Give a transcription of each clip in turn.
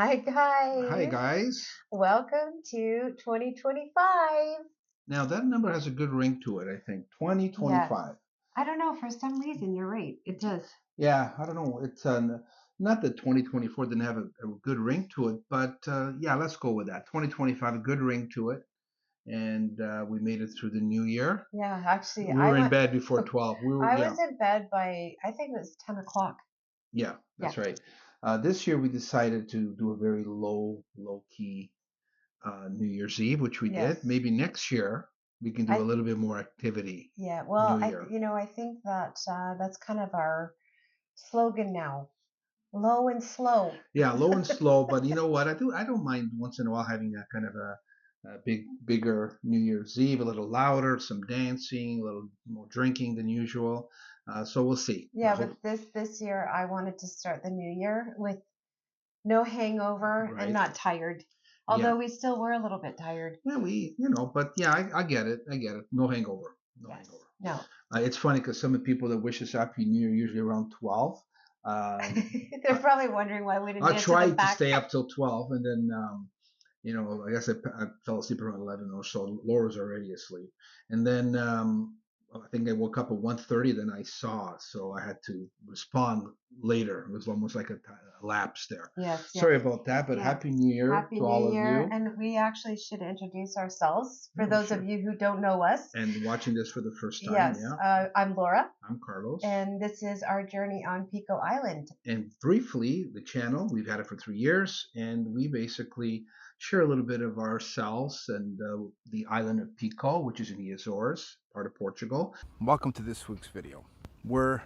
Hi, Hi guys. guys. Welcome to 2025. Now that number has a good ring to it, I think. Yes. 2025. I don't know. For some reason, you're right. It does. Yeah, I don't know. It's not that 2024 didn't have a good ring to it, but yeah, let's go with that. 2025, a good ring to it, and we made it through the new year. Yeah, actually, We were in bed before 12. We were, I yeah, was in bed by, I think it was 10 o'clock. yeah, Yeah. that's right. This year we decided to do a very low key New Year's Eve, which we Yes. did. Maybe next year we can do a I, little bit more activity. yeah. New Well, Year. I think that that's kind of our slogan now. Low and slow. Yeah, low and slow, but you know what? I don't mind once in a while having a kind of a bigger New Year's Eve, a little louder, some dancing, a little more drinking than usual. So we'll see. I Yeah, but hope, this year I wanted to start the new year with no hangover and right? not tired. Yeah, Although we still were a little bit tired. yeah, but yeah, I get it. I get it. No hangover. No Yes. hangover. No. It's funny because some of the people that wish us Happy New Year usually around 12. Um, They're I, probably wondering why we didn't I answer them tried to back. stay up till 12, and then I guess I fell asleep around 11 or so. Laura's already asleep. And then I think I woke up at 1:30, then I saw, so I had to respond later. It was almost like a lapse there. Yes, yes. Sorry about that, but Yeah. Happy New Year Happy to all New of Year. you. And we actually should introduce ourselves for Yeah, we those of should. you who don't know us. And watching this for the first time, Yes, yeah, I'm Laura, I'm Carlos. and this is our journey on Pico Island. And briefly, the channel, we've had it for 3 years, and we basically share a little bit of ourselves and the island of Pico, which is in the Azores, part of Portugal. Welcome to this week's video, where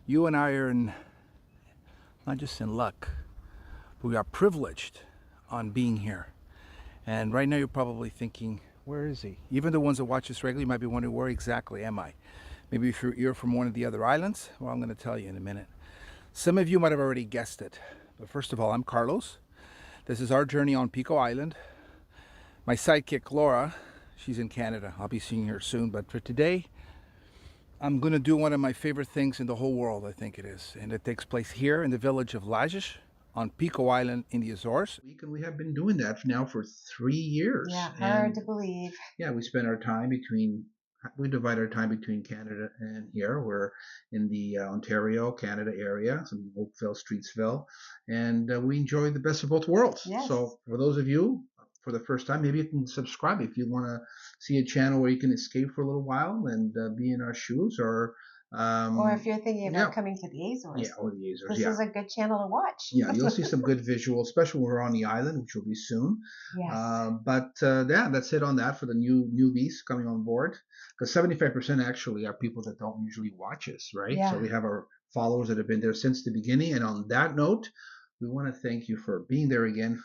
you and I are not just in luck, but we are privileged on being here. And right now you're probably thinking, where is he? Even the ones that watch us regularly might be wondering, where exactly am I? Maybe if you're from one of the other islands, well, I'm going to tell you in a minute. Some of you might have already guessed it. But first of all, I'm Carlos. This is our journey on Pico Island. My sidekick, Laura, she's in Canada. I'll be seeing her soon. But for today, I'm going to do one of my favorite things in the whole world, I think it is. And it takes place here in the village of Lajes on Pico Island in the Azores. We have been doing that now for 3 years. Yeah, hard to believe. Yeah, we divide our time between Canada and here. We're in the Ontario, Canada area, some Oakville, Streetsville, and we enjoy the best of both worlds. Yes. So for those of you for the first time, maybe you can subscribe if you want to see a channel where you can escape for a little while and be in our shoes, or if you're thinking about coming to the Azores. Yeah, or the Azores. This is a good channel to watch. Yeah, you'll see some good visuals, especially when we're on the island, which will be soon. Yes. Yeah, that's it on that for the newbies coming on board. Because 75% actually are people that don't usually watch us, right? Yeah. So we have our followers that have been there since the beginning. And on that note, we want to thank you for being there again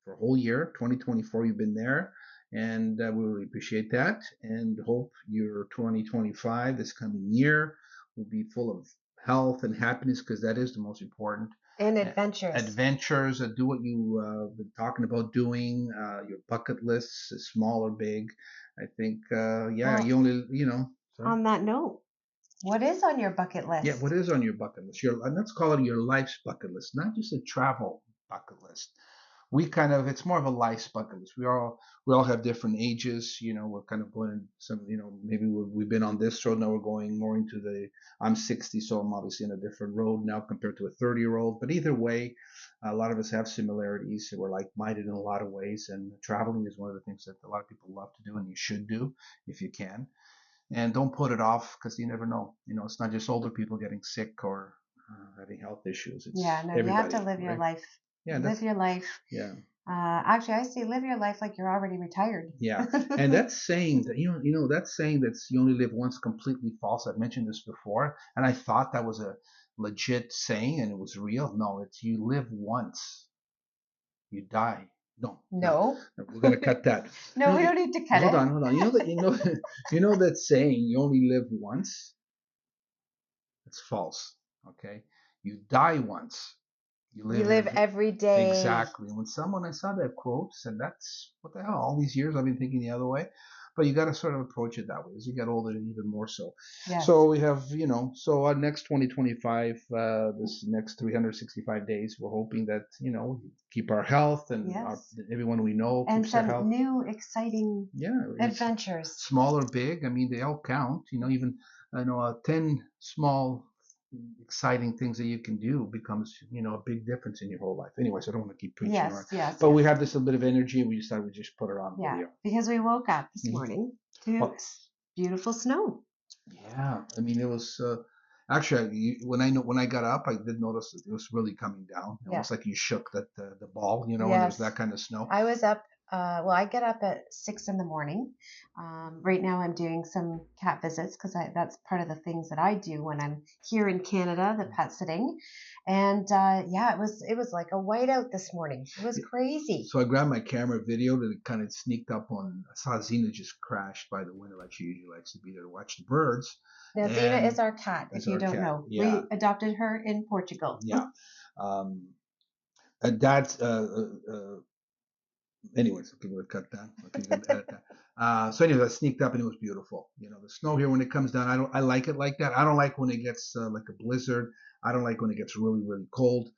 for a whole year. 2024, you've been there. And we really appreciate that. And hope your 2025, this coming year, will be full of health and happiness, because that is the most important. And adventures. Adventures. Do what you been talking about doing. Your bucket lists, small or big. I think, you only, Sorry? On that note, what is on your bucket list? Yeah, what is on your bucket list? And let's call it your life's bucket list, not just a travel bucket list. It's more of a life bucket list. We all have different ages. We're kind of going in some, maybe we've been on this road. Now we're going more into I'm 60, so I'm obviously in a different road now compared to a 30-year-old. But either way, a lot of us have similarities. We're like-minded in a lot of ways, and traveling is one of the things that a lot of people love to do, and you should do if you can. And don't put it off, because you never know. It's not just older people getting sick or having health issues. It's you have to live your life. Yeah, live your life. Yeah. Actually, I say live your life like you're already retired. Yeah, and that's saying that that's saying that you only live once completely false. I've mentioned this before, and I thought that was a legit saying and it was real. No, it's you live once, you die. No. We're gonna cut that. No, we don't need to cut it. Hold on. You know that saying you only live once. It's false. Okay, you die once. You live every day. Exactly. When I saw that quote, said, "That's what the hell." All these years I've been thinking the other way. but you got to sort of approach it that way. As you get older, even more so. Yes. So we have, so our next 2025, this next 365 days, we're hoping that, keep our health and everyone we know and keeps their health. And some new exciting adventures. Small or big, I mean, they all count. Even 10 small exciting things that you can do becomes a big difference in your whole life. Anyways, I don't want to keep preaching on. But we have this little bit of energy, and we decided we just put it on video. Because we woke up this morning to beautiful snow. Yeah, I mean, it was actually when I got up, I did notice that it was really coming down. Almost like you shook the ball, when there was that kind of snow. I was up. I get up at 6 in the morning. Right now, I'm doing some cat visits because that's part of the things that I do when I'm here in Canada, the pet sitting. And it was like a whiteout this morning. It was crazy. So I grabbed my camera, videoed it, kind of sneaked up on. I saw Xena just crashed by the window, like she usually likes to be there to watch the birds. Now, Xena is our cat, if you don't know. Yeah. We adopted her in Portugal. Yeah. That's anyways, okay, we'll cut that. Okay, edit that. So anyways, I sneaked up and it was beautiful. The snow here when it comes down, I like it like that. I don't like when it gets like a blizzard. I don't like when it gets really, really cold.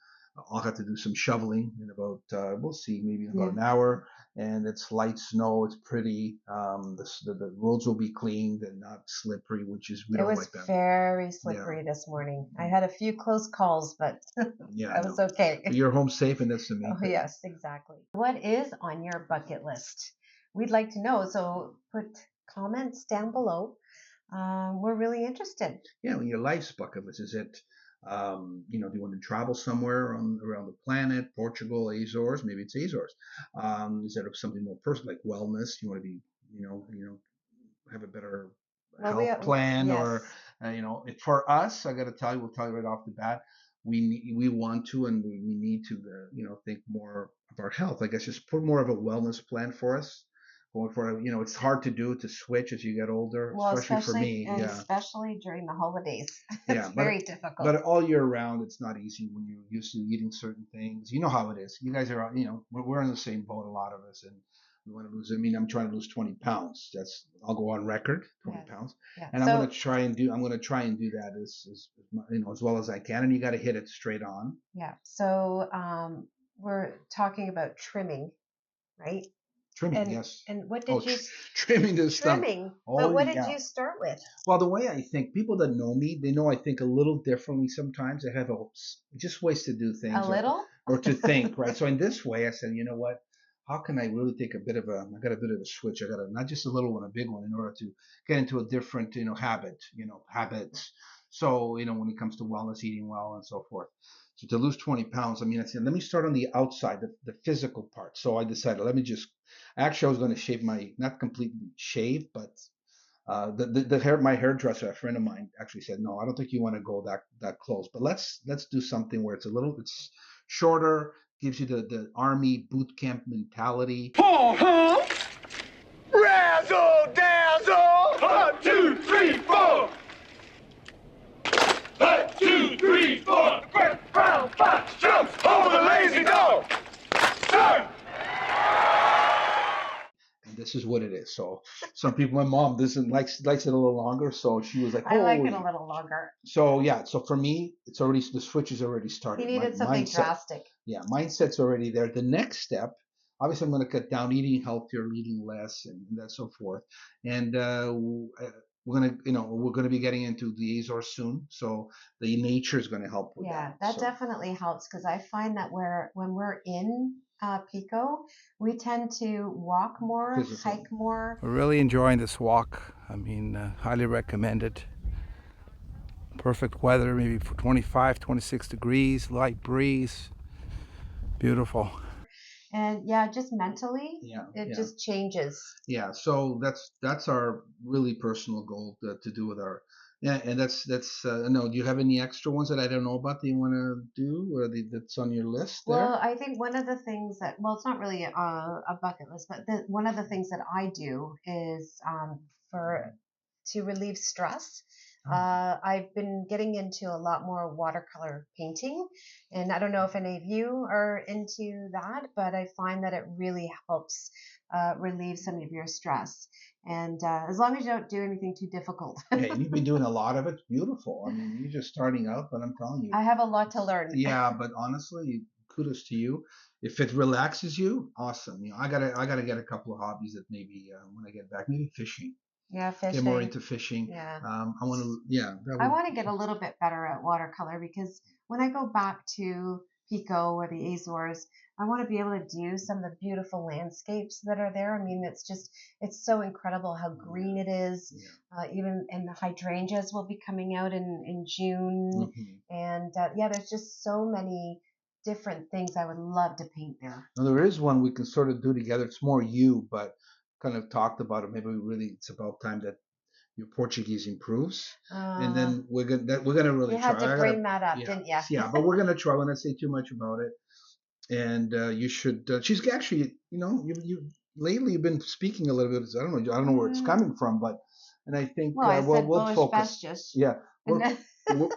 I'll have to do some shoveling in about, we'll see, maybe in about an hour. And it's light snow. It's pretty. The roads will be cleaned and not slippery, we don't like that. It was very slippery this morning. I had a few close calls, but I was okay. But you're home safe, and that's the main thing. Yes, exactly. What is on your bucket list? We'd like to know. So put comments down below. We're really interested. Yeah, your life's bucket list. Is it do you want to travel somewhere around the planet? Portugal, Azores, maybe it's Azores. Is that something more personal, like wellness? You want to be, have a better health plan, or for us, I got to tell you, we'll tell you right off the bat, we want to and we need to, think more of our health. I guess just put more of a wellness plan for us. Going for it's hard to do to switch as you get older, especially for me. And especially during the holidays. It's very difficult. But all year round, it's not easy when you're used to eating certain things. You know how it is. You guys are, we're in the same boat, a lot of us, and we want to lose. I mean, I'm trying to lose 20 pounds. I'll go on record, 20 pounds, and I'm going to try and do that as well as I can. And you got to hit it straight on. Yeah. So we're talking about trimming, right? Trimming, yes. And what did you trimming this stuff? But what did you start with? Well, the way I think, people that know me, they know I think a little differently sometimes. I have just ways to do things. A little? Or to think, right? So in this way, I said, you know what? How can I really take I got a bit of a switch. I got not just a little one, a big one, in order to get into a different, habits. So, when it comes to wellness, eating well, and so forth. So to lose 20 pounds, I mean, I said, let me start on the outside, the physical part. So I decided, actually, I was going to shave not completely shave, but my hairdresser, a friend of mine, actually said, no, I don't think you want to go that close, but let's do something where it's shorter, gives you the army boot camp mentality. Razzle dazzle! 1, 2, 3, 4. 1, 2, 3, 4. Quick, brown fox jumps over the lazy dog. Turn. And this is what it is. So some people, my mom likes it a little longer, so she was like, I like it a little longer. So yeah, so for me, the switch is already started. You needed something drastic. Yeah, mindset's already there. The next step, obviously, I'm going to cut down, eating healthier, eating less, and that so forth. And we're going to be getting into the Azores soon, so the nature is going to help with that. Yeah, that definitely helps, because I find that when we're in Pico, we tend to walk more, hike more. We're really enjoying this walk. I mean, highly recommend it. Perfect weather, maybe for 25, 26 degrees, light breeze. Beautiful. And just mentally, it just changes. Yeah, so that's our really personal goal to do with our. Yeah, and that's no. Do you have any extra ones that I don't know about that you want to do, or that's on your list there? Well, I think one of the things it's not really a bucket list, but one of the things that I do is to relieve stress. I've been getting into a lot more watercolor painting, and I don't know if any of you are into that, but I find that it really helps relieve some of your stress. And as long as you don't do anything too difficult. Yeah, and you've been doing a lot of it. It's beautiful. I mean, you're just starting out, but I'm telling you. I have a lot to learn. Yeah, but honestly, kudos to you. If it relaxes you, awesome. I gotta get a couple of hobbies that maybe when I get back, maybe fishing. Yeah, fishing. Get more into fishing. Yeah. I want to. Yeah. I want to get a little bit better at watercolor because when I go back to Pico or the Azores, I want to be able to do some of the beautiful landscapes that are there. I mean, it's so incredible how green it is. Yeah. Even and the hydrangeas will be coming out in June. Mm-hmm. And yeah, there's just so many different things I would love to paint there. Now, there is one we can sort of do together. It's more you, but kind of talked about it. Maybe it's about time that your Portuguese improves, and then we're gonna really try. You had to bring that up, yeah, didn't you? Yeah, but we're gonna try. I won't say too much about it. And you should. She's actually, you lately you've been speaking a little bit. I don't know where it's coming from, but and I think we'll focus. Festus. Yeah,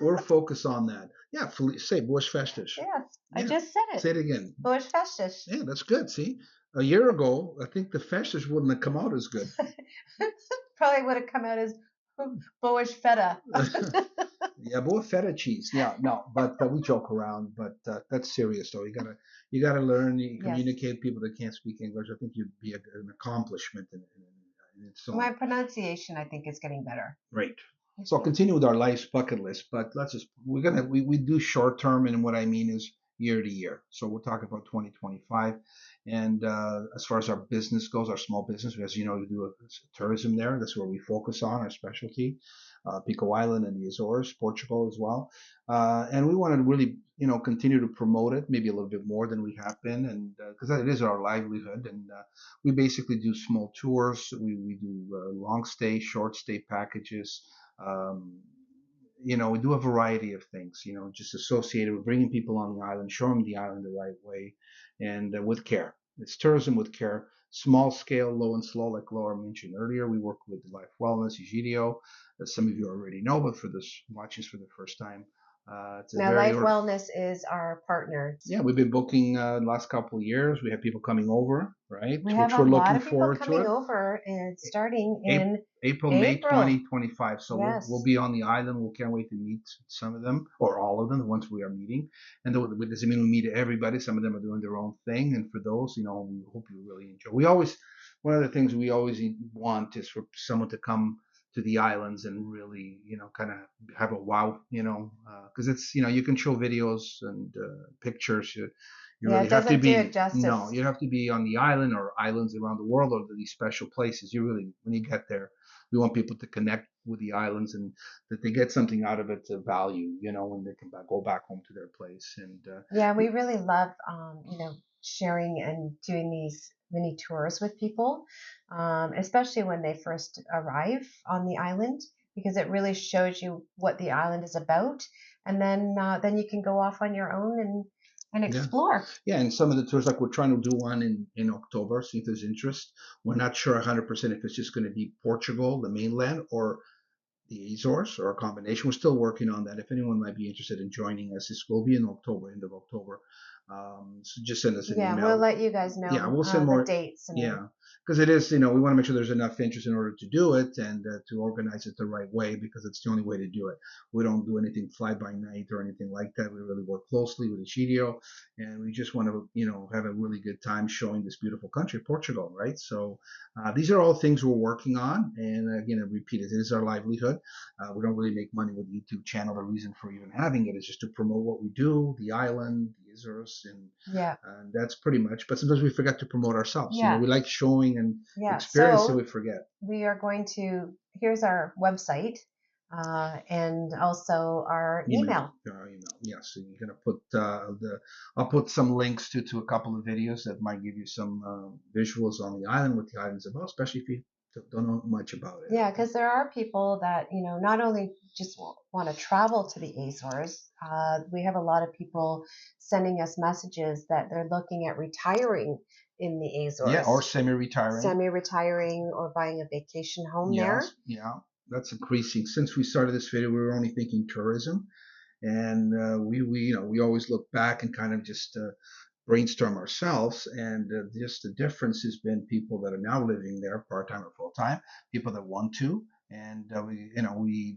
we're focused on that. Yeah, say Boas Festas. Yes, yeah. I just said it. Say it again. Boas Festas. Yeah, that's good. See, a year ago, I think the Festas wouldn't have come out as good. Probably would have come out as Boas Feta. Yeah, boa feta cheese. Yeah, no, but we joke around. But that's serious, though. You gotta learn. You communicate with people that can't speak English. I think you'd be an accomplishment in its own. My pronunciation, I think, is getting better. Right. So I'll continue with our life's bucket list, but we do short term, and what I mean is year to year. So we're talking about 2025, and as far as our business goes, our small business, as you know, we do tourism there. That's where we focus on our specialty. Pico Island and the Azores, Portugal as well. And we want to really, continue to promote it, maybe a little bit more than we have been, and because it is our livelihood. And we basically do small tours. We do long stay, short stay packages. We do a variety of things, just associated with bringing people on the island, showing them the island the right way, and with care. It's tourism with care, small scale, low and slow, like Laura mentioned earlier. We work with Life Wellness, Egidio, as some of you already know, but for this watching this for the first time. Now, Life Wellness is our partner. Yeah, we've been booking the last couple of years. We have people coming over, right? We have a lot of people coming over, and starting in April, May 2025. So we'll be on the island. We can't wait to meet some of them, or all of them, the ones we are meeting. And it doesn't mean we meet everybody. Some of them are doing their own thing. And for those, we hope you really enjoy. One of the things we always want is for someone to come to the islands and really, kind of have a wow, because it's, you can show videos and pictures. You really have to be, you have to be on the island or islands around the world or these special places. When you get there, we want people to connect with the islands and that they get something out of it to value, when they can go back home to their place. And we really love, sharing and doing these mini tours with people, especially when they first arrive on the island, because it really shows you what the island is about, and then you can go off on your own and explore. Yeah, and some of the tours, like we're trying to do one in October, see if there's interest. We're not sure 100% if it's just going to be Portugal, the mainland, or the Azores, or a combination. We're still working on that. If anyone might be interested in joining us, this will be in October, end of October. So just send us an email. Yeah, we'll let you guys know. Yeah, we'll send more dates. Because it is, we want to make sure there's enough interest in order to do it and to organize it the right way, because it's the only way to do it. We don't do anything fly by night or anything like that. We really work closely with Egidio, and we just want to, have a really good time showing this beautiful country, Portugal, right? So these are all things we're working on, and again, I repeat it is our livelihood. We don't really make money with the YouTube channel. The reason for even having it is just to promote what we do, the island, the Azores, and that's pretty much. But sometimes we forget to promote ourselves. Yeah. We like showing and experience, so we forget. We are going to. Here's our website, and also our email. Our email. Yes, so you're gonna put I'll put some links to a couple of videos that might give you some visuals on the island, what the island's about, especially if you don't know much about it. Yeah, because there are people that not only just want to travel to the Azores. We have a lot of people sending us messages that they're looking at retiring in the Azores. Yeah, or semi-retiring or buying a vacation home there. Yeah, that's increasing. Since we started this video, we were only thinking tourism, and we always look back and kind of just brainstorm ourselves, and just the difference has been people that are now living there part-time or full-time, people that want to, and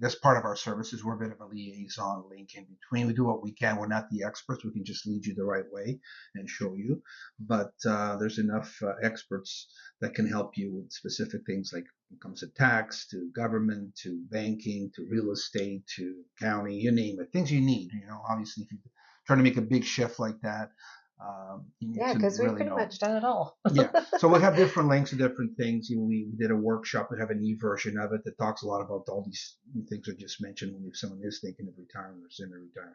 that's part of our services. We're a bit of a liaison link in between. We do what we can. We're not the experts. We can just lead you the right way and show you, but there's enough experts that can help you with specific things like when it comes to tax, to government, to banking, to real estate, to county, you name it, things you need. Obviously, if you're trying to make a big shift like that, you need Yeah, to because we've really pretty know. much done it all. Yeah. So we'll have different links to different things. We did a workshop. We have an e-version of it that talks a lot about all these things I just mentioned when if someone is thinking of retiring or semi-retiring.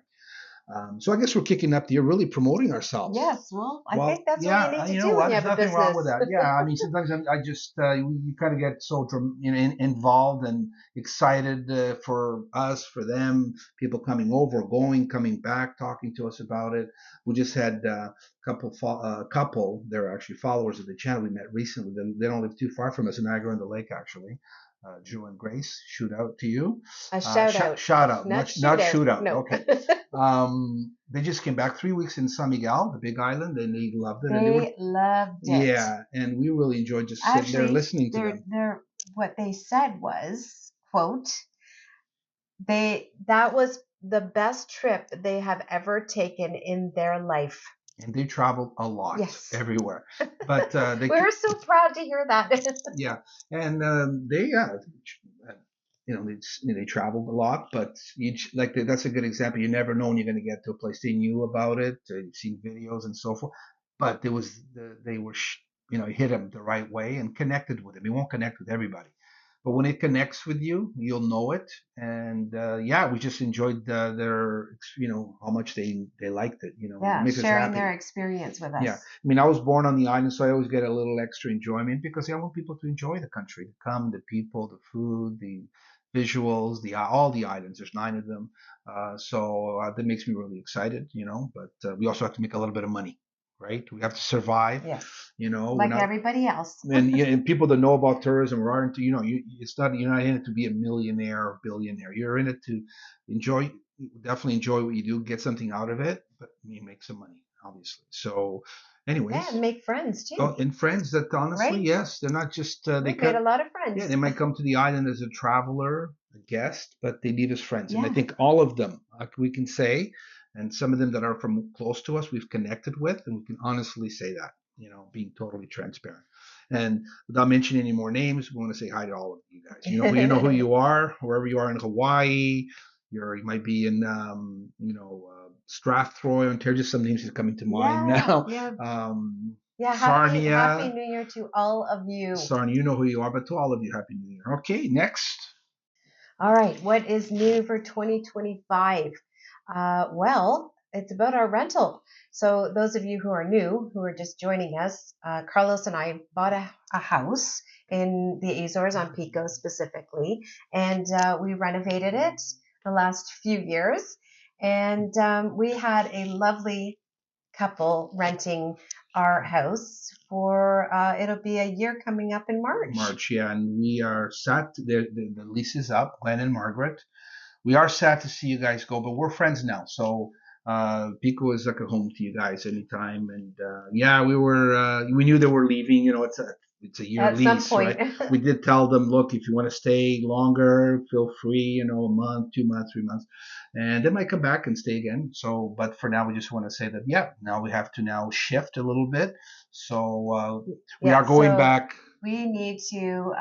So I guess we're kicking up the year, really promoting ourselves. Yes, well, I think that's what you need to you do know when what? you There's have a nothing wrong with business. that. Yeah, I mean, sometimes you kind of get so involved and excited for us, for them, people coming over, going, coming back, talking to us about it. We just had a couple. They're actually followers of the channel we met recently. They don't live too far from us in Niagara on the Lake, actually. Drew and Grace, shoot out to you. A shout out. Shout out, not shoot out. No. Okay. They just came back 3 weeks in San Miguel, the Big Island, and they loved it. They loved it. Yeah, and we really enjoyed just sitting there listening to them. What they said was, quote, that was the best trip they have ever taken in their life. And they traveled a lot, everywhere. But we were so proud to hear that. Yeah, and they traveled a lot, but that's a good example. You never know when you're going to get to a place. They knew about it, you've seen videos and so forth, but they were hit them the right way and connected with them. You won't connect with everybody, but when it connects with you, you'll know it. And we just enjoyed their how much they liked it. It makes us sharing happy. their experience with us. Yeah, I mean, I was born on the island, so I always get a little extra enjoyment because I want people to enjoy the country, to come, the people, the food, the visuals, all the islands. There's 9 of them, so that makes me really excited. But we also have to make a little bit of money, right? We have to survive. Yes. Like everybody else. and people that know about tourism are into, you're not in it to be a millionaire or billionaire. You're in it to definitely enjoy what you do, get something out of it, but you make some money, obviously. So anyways, and make friends too. And friends that honestly, right? Yes, they're not just they made a lot of friends. Yeah, they might come to the island as a traveler, a guest, but they leave as friends. And I think all of them, we can say, and some of them that are from close to us, we've connected with, and we can honestly say that, being totally transparent. And without mentioning any more names, we want to say hi to all of you guys. You know who you are, wherever you are in Hawaii. You might be in, Strathroy, Ontario. Just some names are coming to mind now. Yeah. Sarnia. Happy New Year to all of you. Sarnia, you know who you are, but to all of you, Happy New Year. Okay, next. All right, what is new for 2025? Well, it's about our rental. So those of you who are new, who are just joining us, Carlos and I bought a house in the Azores on Pico specifically, and we renovated it the last few years. And we had a lovely couple renting our house for it'll be a year coming up in March. Yeah, and we are sad. The lease is up, Glenn and Margaret. We are sad to see you guys go, but we're friends now, so Pico is like a home to you guys anytime. And we knew they were leaving. It's a year lease. At some point. Right? We did tell them, look, if you want to stay longer, feel free, a month, 2 months, 3 months. And they might come back and stay again. So, but for now, we just want to say that, now we have to shift a little bit. So we are going back. We need to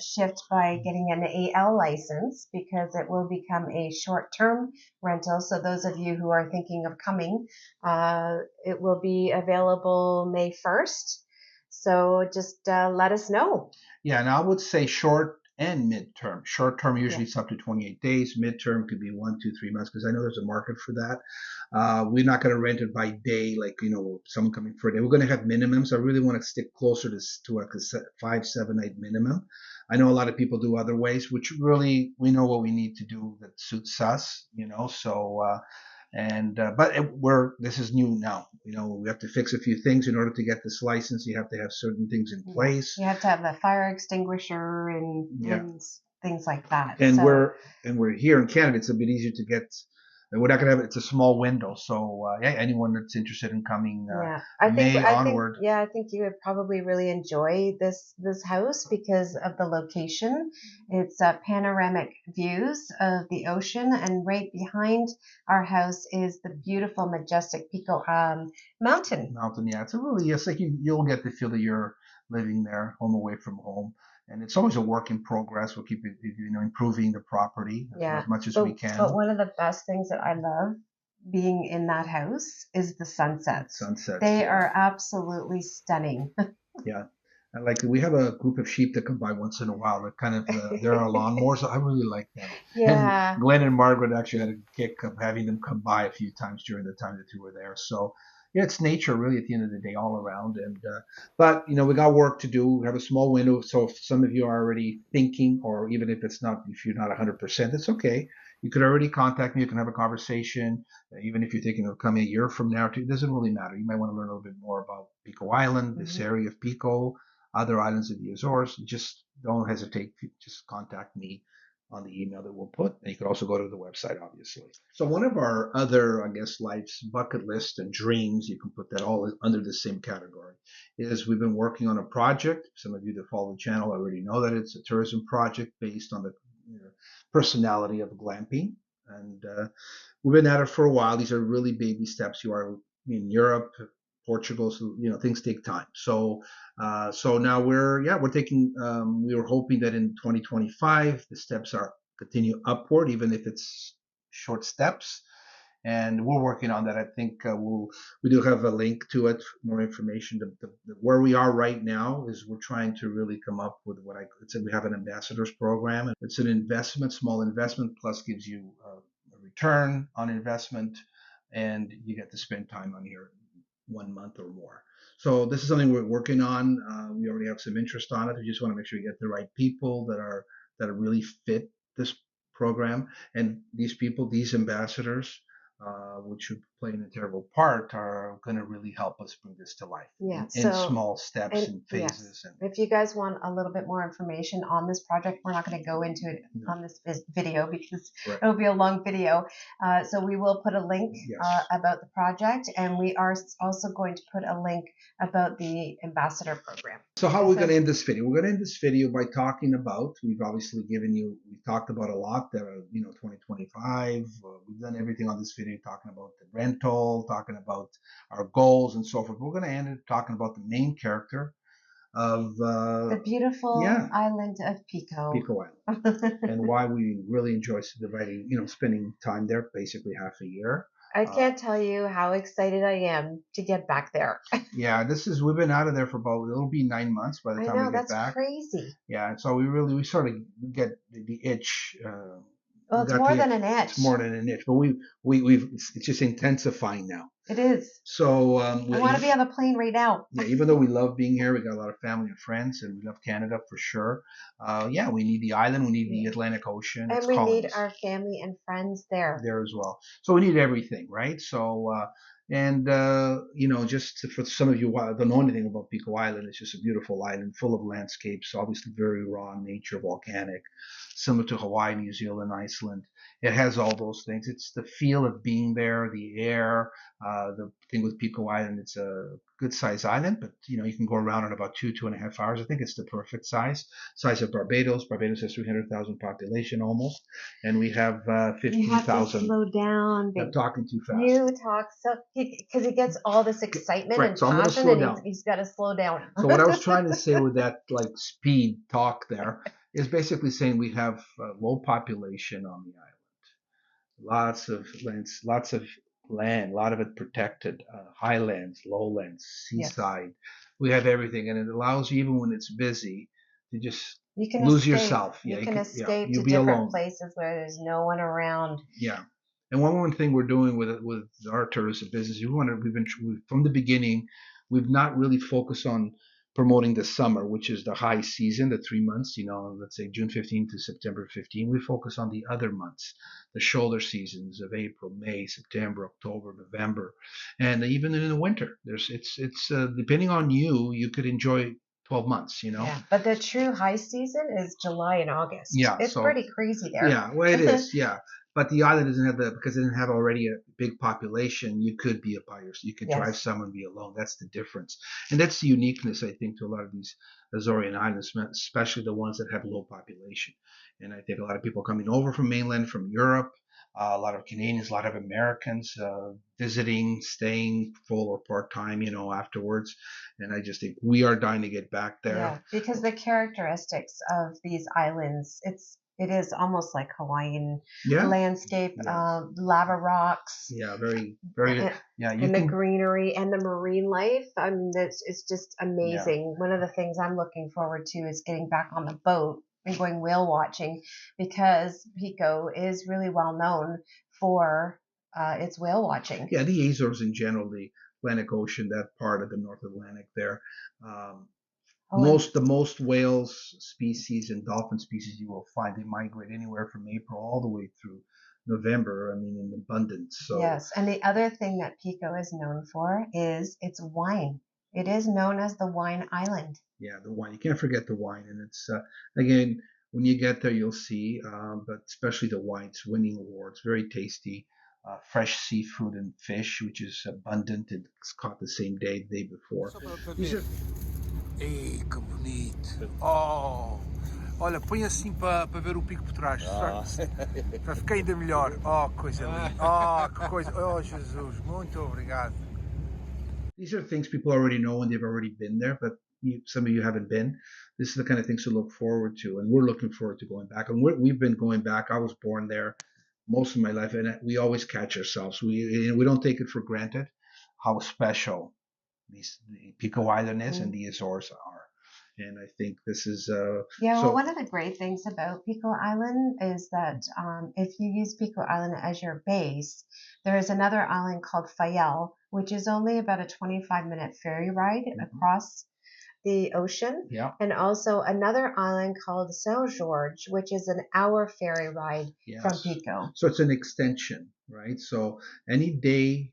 shift by getting an AL license because it will become a short-term rental. So those of you who are thinking of coming, it will be available May 1st. So just let us know. Yeah, and I would say short and midterm. Short term usually it's up to 28 days. Midterm could be 1, 2, 3 months because I know there's a market for that. We're not going to rent it by day, like someone coming for a day. We're going to have minimums. I really want to stick closer to a 5-7 night minimum. I know a lot of people do other ways, which really we know what we need to do that suits us. So. But this is new now. We have to fix a few things in order to get this license. You have to have certain things in place. You have to have a fire extinguisher and things like that. And we're here in Canada. It's a bit easier to get And we're not gonna have it's a small window, so yeah, anyone that's interested in coming Yeah, May onward. I think you would probably really enjoy this house because of the location. It's panoramic views of the ocean, and right behind our house is the beautiful, majestic Pico mountain. Mountain, yeah, it's a really it's like you'll get the feel that you're living there, home away from home. And it's always a work in progress. We'll keep improving the property Yeah, as much as we can. but one of the best things that I love being in that house is the sunsets. Sunsets. They are absolutely stunning. Yeah. And like we have a group of sheep that come by once in a while. They're kind of they're our lawnmowers. So I really like them. Yeah. And Glenn and Margaret actually had a kick of having them come by a few times during the time that you were there. So yeah, it's nature really at the end of the day all around. And but we got work to do. We have a small window. So if some of you are already thinking, or even if you're not 100%, it's okay. You could already contact me. You can have a conversation. Even if you're thinking of coming a year from now, it doesn't really matter. You might want to learn a little bit more about Pico Island, this area of Pico, other islands of the Azores. Just don't hesitate. Just contact me on the email that we'll put. And you can also go to the website, obviously. So one of our other, I guess, life's bucket list and dreams, you can put that all under the same category, is we've been working on a project. Some of you that follow the channel already know that it's a tourism project based on the personality of glamping. And we've been at it for a while. These are really baby steps. You are in Europe, Portugal, so things take time. So now we're taking. We were hoping that in 2025 the steps are continue upward, even if it's short steps. And we're working on that. I think we do have a link to it, more information. Where we are right now is we're trying to really come up with what I said. We have an ambassadors program. It's an investment, small investment, plus gives you a return on investment, and you get to spend time on here 1 month or more. So this is something we're working on. We already have some interest on it. We just want to make sure you get the right people that really fit this program. And these people, these ambassadors, which should play an integral part, are going to really help us bring this to life in small steps and phases. Yes. And if you guys want a little bit more information on this project, we're not going to go into it on this video because it'll be a long video. So we will put a link about the project, and we are also going to put a link about the ambassador program. So how are we going to end this video? We're going to end this video by talking about, we've obviously we've talked about a lot there, 2025. We've done everything on this video, talking about the rental, talking about our goals and so forth. We're going to end it talking about the main character of the beautiful island of Pico. Pico Island. And why we really enjoy spending time there, basically half a year. I can't tell you how excited I am to get back there. Yeah, we've been out of there for it'll be 9 months by the time we get back. That's crazy. Yeah, and so we sort of get the itch. Well, it's more than an itch. It's more than an itch, but it's just intensifying now. It is. So I want to be on the plane right now. Yeah, even though we love being here, we got a lot of family and friends, and we love Canada for sure. We need the island, we need the Atlantic Ocean, and we need our family and friends there as well. So we need everything, right? So just for some of you who don't know anything about Pico Island, it's just a beautiful island full of landscapes, obviously very raw nature, volcanic, similar to Hawaii, New Zealand, Iceland. It has all those things. It's the feel of being there, the air. The thing with Pico Island, it's a good size island, but you can go around in about 2.5 hours. I think it's the perfect size of Barbados. Barbados has 300,000 population almost, and we have 15,000. You have to slow down. I'm talking too fast. You talk because he gets all this excitement and so passion, and he's got to slow down. So what I was trying to say with that speed talk there is basically saying we have low population on the island. Lots of lands, lots of land, a lot of it protected, highlands, lowlands, seaside. We have everything, and it allows you, even when it's busy, to just lose yourself. You can escape to different places where there's no one around. Yeah. And one thing we're doing with our tourism business, from the beginning, we've not really focused on promoting the summer, which is the high season, the 3 months, let's say June 15 to September 15. We focus on the other months, the shoulder seasons of April, May, September, October, November, and even in the winter. It's depending on you could enjoy 12 months, Yeah, but the true high season is July and August. Yeah. It's pretty crazy there. Yeah, well, it is, yeah. But the island doesn't have because it didn't have already a big population. You could be by yourself. You could drive somewhere and be alone. That's the difference, and that's the uniqueness, I think, to a lot of these Azorean islands, especially the ones that have low population. And I think a lot of people coming over from mainland, from Europe, a lot of Canadians, a lot of Americans visiting, staying full or part time, afterwards. And I just think we are dying to get back there. Yeah, because the characteristics of these islands, it is almost like Hawaiian landscape, lava rocks. Yeah, very, very. And the greenery and the marine life. I mean, it's just amazing. One of the things I'm looking forward to is getting back on the boat and going whale watching, because Pico is really well known for its whale watching. Yeah, the Azores in general, the Atlantic Ocean, that part of the North Atlantic there. The most whales species and dolphin species you will find, they migrate anywhere from April all the way through November. I mean, in abundance. So yes, and the other thing that Pico is known for is its wine. It is known as the wine island. Yeah, the wine. You can't forget the wine, and it's again, when you get there, you'll see. But especially the wine, it's winning awards. Very tasty. Fresh seafood and fish, which is abundant. It's caught the same day, the day before. Ei, que bonito. Oh, olha, põe assim para ver o pico por trás. Para ficar ainda melhor. Oh, coisa linda. Oh, que coisa. Oh, Jesus, muito obrigado. These are things people already know and they've already been there, but some of you haven't been. This is the kind of things to look forward to, and we're looking forward to going back. And we've been going back. I was born there most of my life, and we always catch ourselves. We don't take it for granted how special the Pico Island is and the Azores are. And I think this is one of the great things about Pico Island is that if you use Pico Island as your base, there is another island called Fayal, which is only about a 25-minute ferry ride across the ocean, and also another island called Saint George, which is an hour ferry ride from Pico. So it's an extension, right? So any day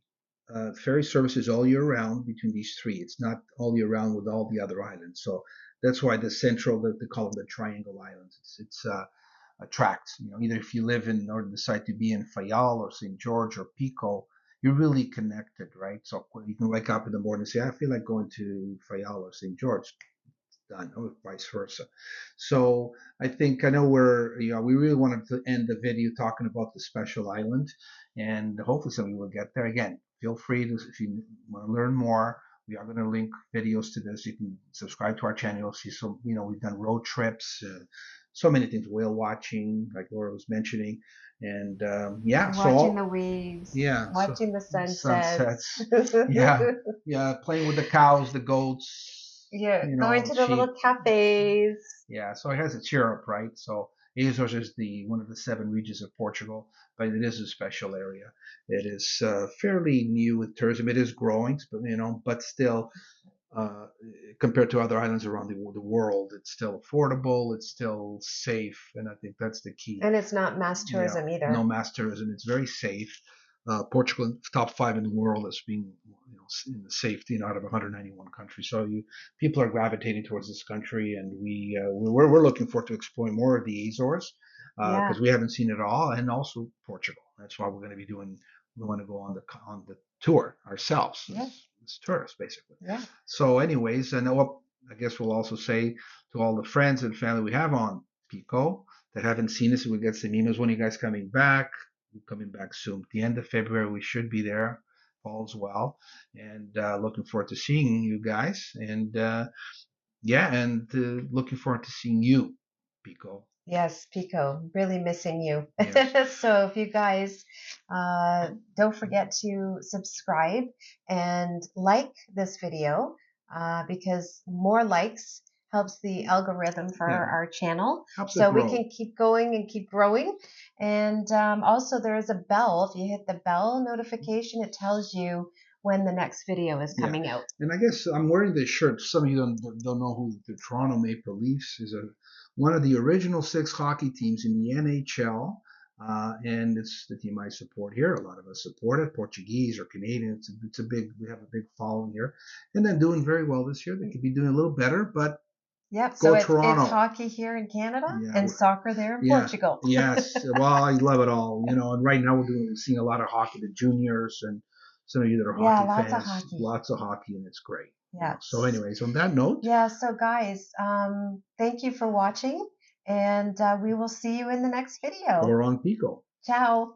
ferry service is all year round between these three. It's not all year round with all the other islands. So that's why the central, they call them the Triangle Islands. It's a tract. Either if you live in or decide to be in Fayal or St. George or Pico, you're really connected, right? So you can wake up in the morning and say, I feel like going to Fayal or St. George. Done, or vice versa. So I know we really wanted to end the video talking about the special island, and hopefully some of you will get there. Again, feel free to, if you want to learn more, we are going to link videos to this. You can subscribe to our channel. You'll see some, we've done road trips, so many things, whale watching, like Laura was mentioning, and watching the waves, watching the sunsets. Playing with the cows, the goats. Going to the little cafes. So it has its Europe, right? So Azores is one of the 7 regions of Portugal, but it is a special area. It is fairly new with tourism. It is growing, but still, compared to other islands around the world, it's still affordable. It's still safe, and I think that's the key. And it's not mass tourism either. No mass tourism. It's very safe. Portugal, top 5 in the world as being, in the safety, out of 191 countries. So people are gravitating towards this country, and we're looking forward to exploring more of the Azores because we haven't seen it all, and also Portugal. That's why we're going to be doing. We want to go on the tour ourselves as tourists, basically. So, anyways, I guess we'll also say to all the friends and family we have on Pico that haven't seen us, we'll get some emails. When are you guys coming back? Coming back soon. At the end of February, we should be there. All's well, and looking forward to seeing you guys, and looking forward to seeing you, Pico. Yes, Pico, really missing you. Yes. So if you guys don't forget to subscribe and like this video, because more likes helps the algorithm for our channel, so we can keep going and keep growing. And also there is a bell. If you hit the bell notification, it tells you when the next video is coming out. And I guess I'm wearing this shirt. Some of you don't know who the Toronto Maple Leafs is. One of the original 6 hockey teams in the NHL. And it's the team I support here. A lot of us support it, Portuguese or Canadian. We have a big following here, and then doing very well this year. They could be doing a little better, but Yep. Go So it's Toronto. hockey here in Canada Yeah, and soccer there in Portugal. Yes. Well, I love it all. And right now we're seeing a lot of hockey, the juniors, and some of you that are hockey Lots of fans. hockey. Lots of hockey, and it's great. Yeah. So, anyways, on that note. Yeah. So, guys, thank you for watching, and we will see you in the next video. Or on Pico. Ciao.